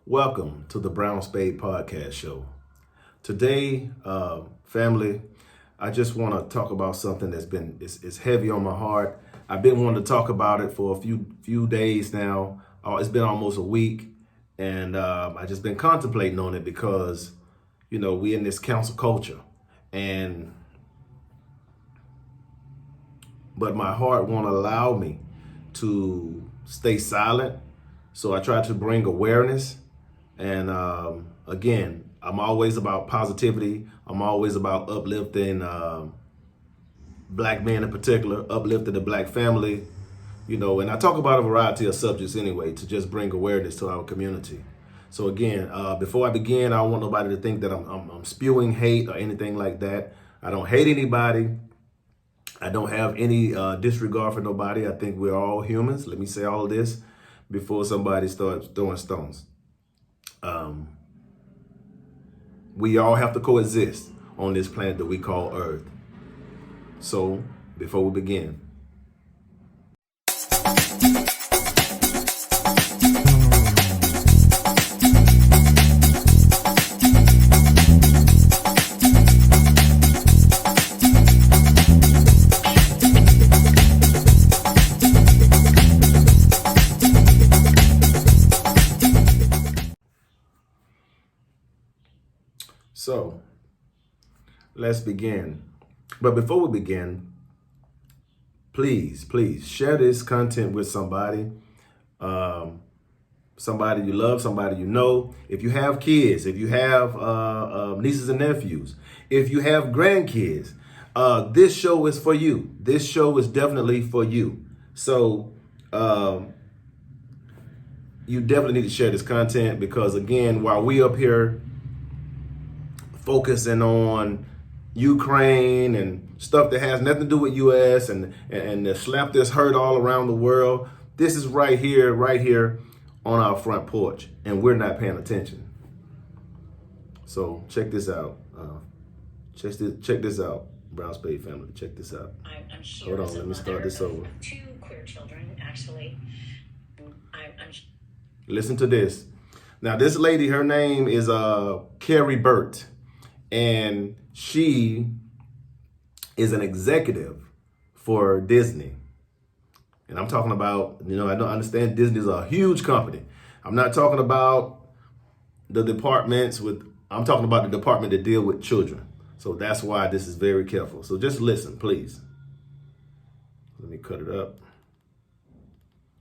Welcome to the Brown Spade Podcast Show. Today, family, I just want to talk about something that's been it's heavy on my heart. I've been wanting to talk about it for a few days now. It's been almost a week, and I just been contemplating on it because, we in this council culture, but my heart won't allow me to stay silent. So I try to bring awareness. And again, I'm always about positivity. I'm always about uplifting Black men in particular, uplifting the Black family, and I talk about a variety of subjects anyway to just bring awareness to our community. So again, before I begin, I don't want nobody to think that I'm spewing hate or anything like that. I don't hate anybody. I don't have any disregard for nobody. I think we're all humans. Let me say all of this before somebody starts throwing stones. We all have to coexist on this planet that we call Earth. So, before we begin, So, let's begin. But before we begin, please share this content with somebody. Somebody you love, somebody you know. If you have kids, if you have nieces and nephews, if you have grandkids, this show is for you. This show is definitely for you. So, you definitely need to share this content because, again, while we up here focusing on Ukraine and stuff that has nothing to do with U.S. and the slap that's hurt all around the world, this is right here on our front porch, and we're not paying attention. So check this out. Check this out, Brown Spade family. Check this out. I'm sure. Hold on, let me start this over. Two queer children, actually. Listen to this. Now, this lady, her name is Carrie Burt. And she is an executive for Disney. And I'm talking about, I don't understand Disney is a huge company. I'm not talking about the departments I'm talking about the department that deal with children. So that's why this is very careful. So just listen, please. Let me cut it up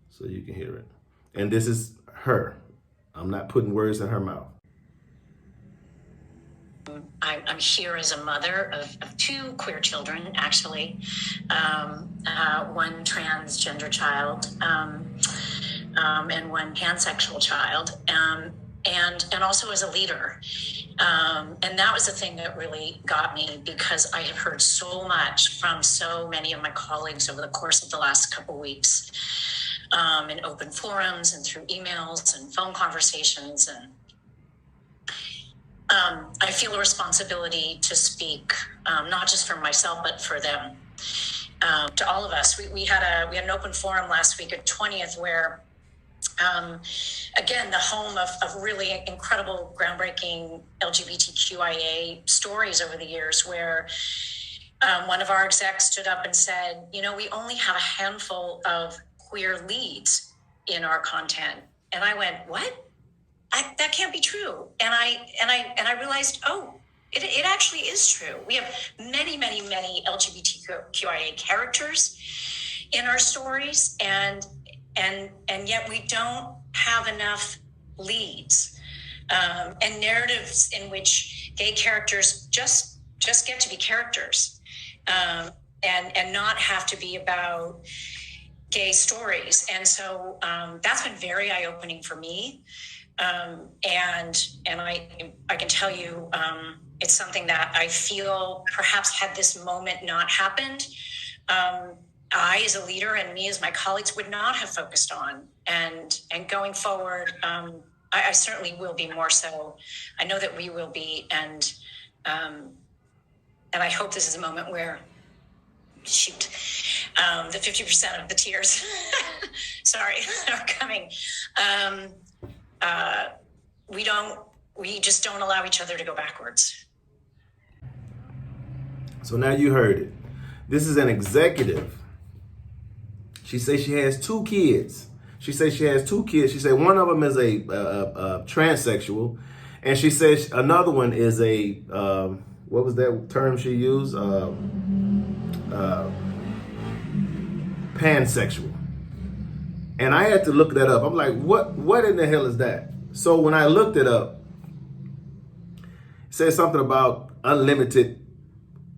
so you can hear it. And this is her. I'm not putting words in her mouth. I'm here as a mother of two queer children, actually, one transgender child and one pansexual child, and also as a leader. And that was the thing that really got me because I have heard so much from so many of my colleagues over the course of the last couple of weeks in open forums and through emails and phone conversations and I feel a responsibility to speak, not just for myself, but for them, to all of us. We had an open forum last week at 20th where, again, the home of really incredible, groundbreaking LGBTQIA stories over the years where one of our execs stood up and said, we only have a handful of queer leads in our content. And I went, what? That can't be true. And I realized, it actually is true. We have many, many, many LGBTQIA characters in our stories, and yet we don't have enough leads and narratives in which gay characters just get to be characters and not have to be about gay stories. And so that's been very eye-opening for me. And I can tell you, it's something that I feel perhaps had this moment not happened, I as a leader and me as my colleagues would not have focused on. And going forward, I certainly will be more so. I know that we will be. And I hope this is a moment where the 50% of the tears, sorry, are coming. we just don't allow each other to go backwards. So now you heard it. This is an executive. She says she has 2 kids. She says she has 2 kids. She said one of them is a transsexual, and she says another one is a what was that term she used? Pansexual. And I had to look that up. I'm like, what in the hell is that? So when I looked it up, it said something about unlimited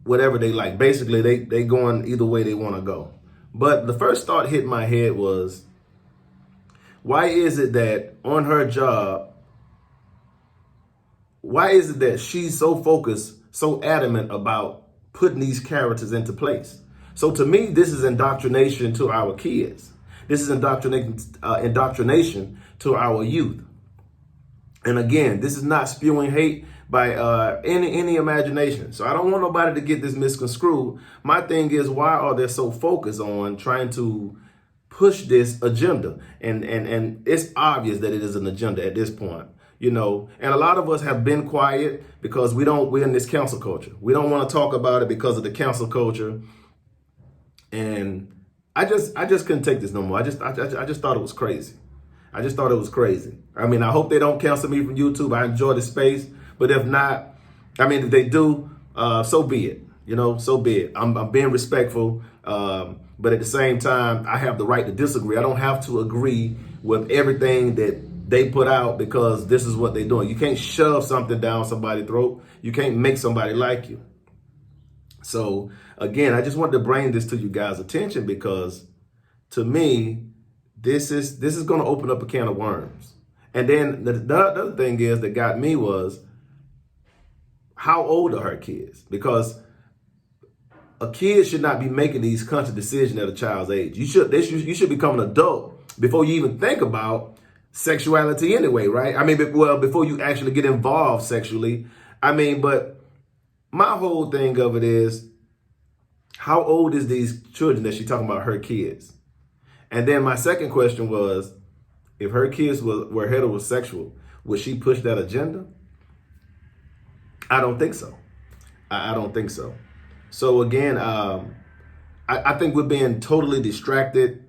whatever they like. Basically, they going either way they want to go. But the first thought hit my head was, why is it that on her job, why is it that she's so focused, so adamant about putting these characters into place? So to me, this is indoctrination to our kids. This is indoctrination to our youth. And again, this is not spewing hate by any imagination. So I don't want nobody to get this misconstrued. My thing is, why are they so focused on trying to push this agenda? And it's obvious that it is an agenda at this point, you know. And a lot of us have been quiet because we're in this cancel culture. We don't want to talk about it because of the cancel culture. And I just couldn't take this no more. I just thought it was crazy. I just thought it was crazy. I mean, I hope they don't cancel me from YouTube. I enjoy the space. But if not, I mean, if they do, so be it. You know, so be it. I'm being respectful. But at the same time, I have the right to disagree. I don't have to agree with everything that they put out because this is what they're doing. You can't shove something down somebody's throat. You can't make somebody like you. So again, I just wanted to bring this to you guys' attention because to me, this is going to open up a can of worms. And then the other thing is that got me was, how old are her kids? Because a kid should not be making these conscious decisions at a child's age. You should become an adult before you even think about sexuality anyway, right? I mean, well, before you actually get involved sexually. I mean, but my whole thing of it is, how old is these children that she's talking about, her kids? And then my second question was, if her kids were heterosexual, would she push that agenda? I don't think so. I don't think so. So again, I think we're being totally distracted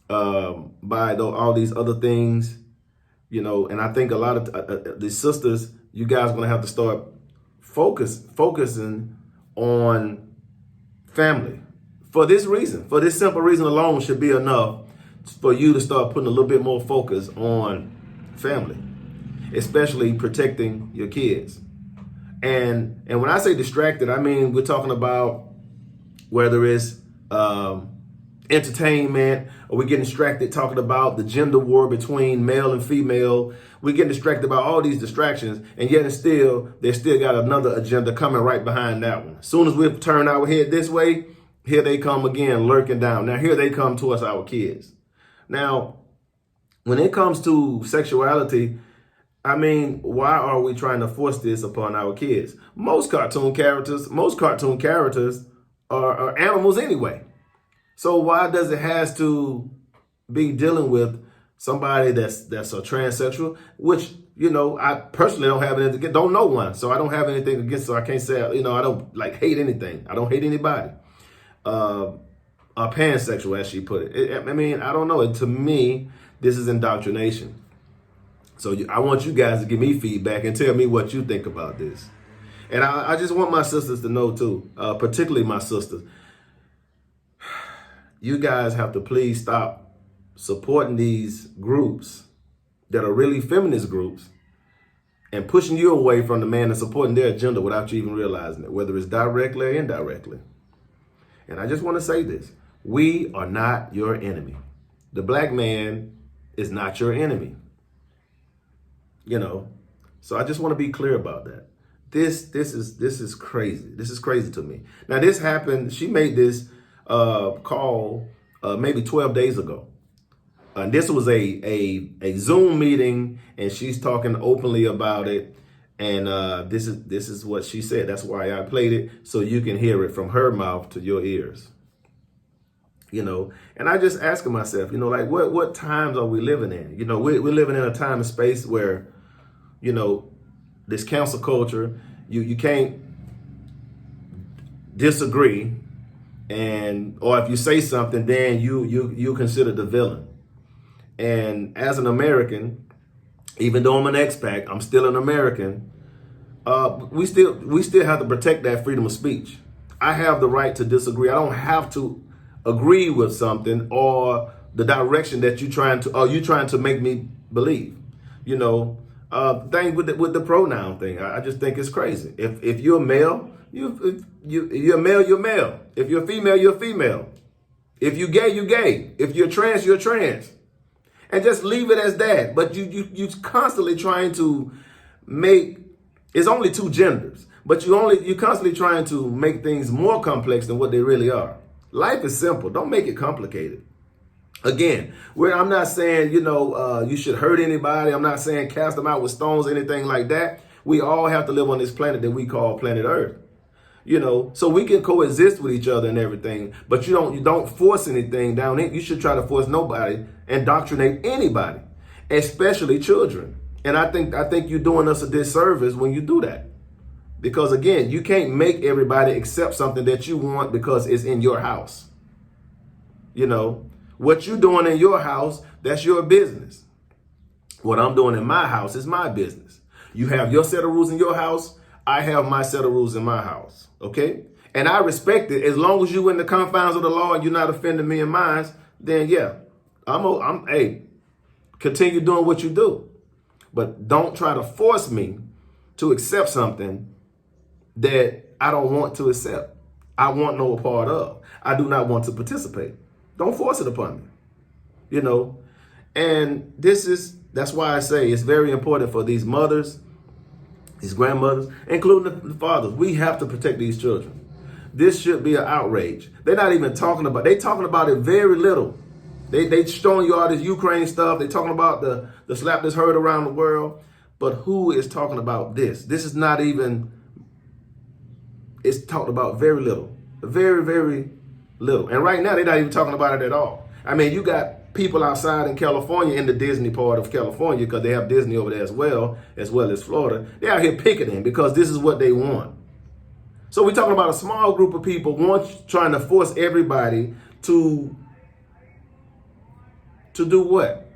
by all these other things, you know. And I think a lot of the sisters, you guys are going to have to start focusing on family. For this reason, for this simple reason alone, should be enough for you to start putting a little bit more focus on family, especially protecting your kids. And when I say distracted, I mean, we're talking about whether it's entertainment, or we're getting distracted talking about the gender war between male and female. We're getting distracted about all these distractions, and yet they still got another agenda coming right behind that one. As soon as we turn our head this way, here they come again, lurking down. Now here they come towards our kids. Now, when it comes to sexuality, I mean, why are we trying to force this upon our kids? Most cartoon characters are animals anyway. So why does it has to be dealing with somebody that's a transsexual? Which, you know, I personally don't have anything, don't know one, so I don't have anything against. So I can't say, you know, I don't like hate anything. I don't hate anybody. A pansexual, as she put it. I mean, I don't know. And to me, this is indoctrination. So I want you guys to give me feedback and tell me what you think about this. And I just want my sisters to know too, particularly my sisters. You guys have to please stop supporting these groups that are really feminist groups and pushing you away from the man and supporting their agenda without you even realizing it, whether it's directly or indirectly. And I just want to say this. We are not your enemy. The black man is not your enemy. You know, so I just want to be clear about that. This is crazy. This is crazy to me. Now, this happened. She made this call maybe 12 days ago. And this was a Zoom meeting, and she's talking openly about it. And this is what she said. That's why I played it, so you can hear it from her mouth to your ears. You know, and I just asking myself, you know, like what times are we living in? You know, we're living in a time and space where You know, this cancel culture, you can't disagree, and or if you say something, then you consider the villain. And as an American, even though I'm an expat, I'm still an American. We still have to protect that freedom of speech. I have the right to disagree. I don't have to agree with something or the direction that you trying to make me believe. You know, thing with the pronoun thing. I just think it's crazy. If you're male, you're male, you're male. If you're female, you're female. If you're gay, you're gay. If you're trans, you're trans. And just leave it as that. But you constantly trying to make, it's only two genders, but you're constantly trying to make things more complex than what they really are. Life is simple. Don't make it complicated. Again, where I'm not saying, you should hurt anybody. I'm not saying cast them out with stones, anything like that. We all have to live on this planet that we call planet Earth. So we can coexist with each other and everything, but you don't force anything down it. You should try to force nobody, indoctrinate anybody, especially children. And I think you're doing us a disservice when you do that. Because again, you can't make everybody accept something that you want because it's in your house. What you're doing in your house, that's your business. What I'm doing in my house is my business. You have your set of rules in your house. I have my set of rules in my house. Okay? And I respect it. As long as you're in the confines of the law and you're not offending me and mine, then yeah, hey, continue doing what you do. But don't try to force me to accept something that I don't want to accept. I want no part of. I do not want to participate. Don't force it upon me. And that's why I say it's very important for these mothers, these grandmothers, including the fathers. We have to protect these children. This should be an outrage. They're not even talking about it very little. They showing you all this Ukraine stuff. They talking about the slap that's heard around the world. But who is talking about this? This is not even, it's talked about very little. Very, very little. And right now, they're not even talking about it at all. I mean, you got people outside in California, in the Disney part of California, because they have Disney over there as well as Florida. They're out here picketing because this is what they want. So we're talking about a small group of people trying to force everybody to do what?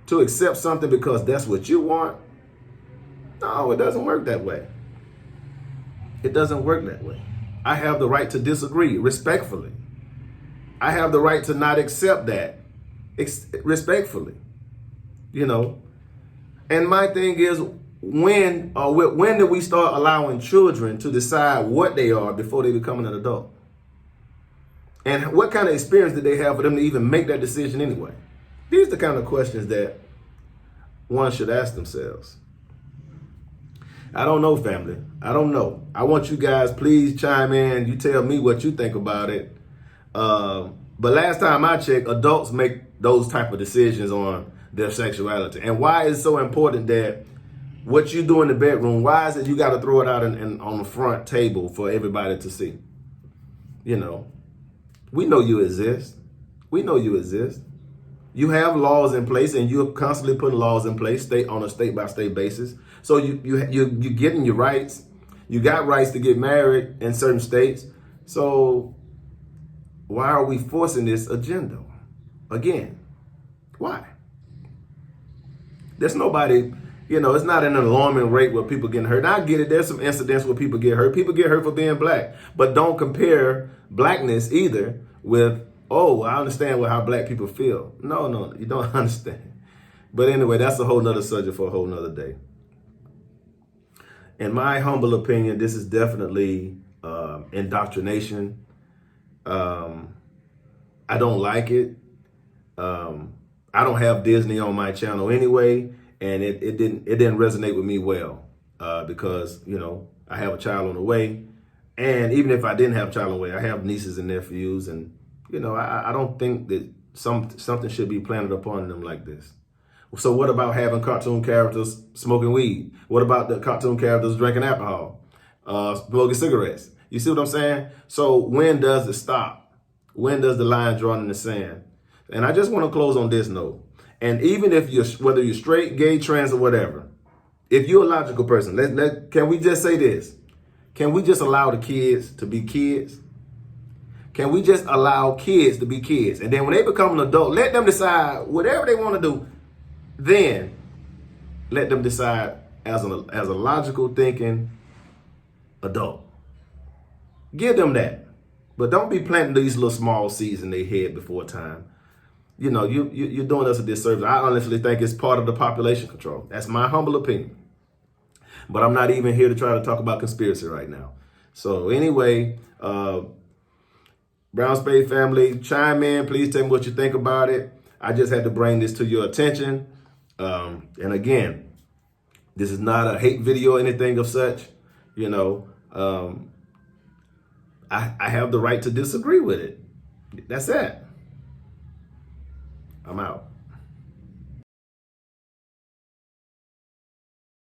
To accept something because that's what you want? No, it doesn't work that way. It doesn't work that way. I have the right to disagree respectfully. I have the right to not accept that respectfully. And my thing is, when do we start allowing children to decide what they are before they become an adult? And what kind of experience did they have for them to even make that decision anyway? These are the kind of questions that one should ask themselves. I don't know, family. I don't know. I want you guys, please chime in. You tell me what you think about it. But last time I checked, adults make those type of decisions on their sexuality. And why is it so important that what you do in the bedroom, why is it you got to throw it out on the front table for everybody to see? We know you exist. We know you exist. You have laws in place, and you're constantly putting laws in place on a state-by-state basis. So you're getting your rights. You got rights to get married in certain states. So why are we forcing this agenda? Again, why? There's nobody, it's not an alarming rate where people getting hurt. And I get it. There's some incidents where people get hurt. People get hurt for being black. But don't compare blackness either with, oh, I understand how black people feel. No, you don't understand. But anyway, that's a whole nother subject for a whole nother day. In my humble opinion, this is definitely indoctrination. I don't like it. I don't have Disney on my channel anyway, and it didn't resonate with me well because I have a child on the way, and even if I didn't have a child on the way, I have nieces and nephews, and I don't think that something should be planted upon them like this. So what about having cartoon characters smoking weed? What about the cartoon characters drinking alcohol, smoking cigarettes? You see what I'm saying? So when does it stop? When does the line drawn in the sand? And I just want to close on this note. And even if whether you're straight, gay, trans, or whatever, if you're a logical person, can we just say this? Can we just allow the kids to be kids? Can we just allow kids to be kids? And then when they become an adult, let them decide whatever they want to do. Then let them decide as a logical thinking adult. Give them that. But don't be planting these little small seeds in their head before time. You know, you're doing us a disservice. I honestly think it's part of the population control. That's my humble opinion. But I'm not even here to try to talk about conspiracy right now. So anyway, Brown Spade family, chime in. Please tell me what you think about it. I just had to bring this to your attention. And again, this is not a hate video or anything of such. You know, I have the right to disagree with it. That's it. I'm out.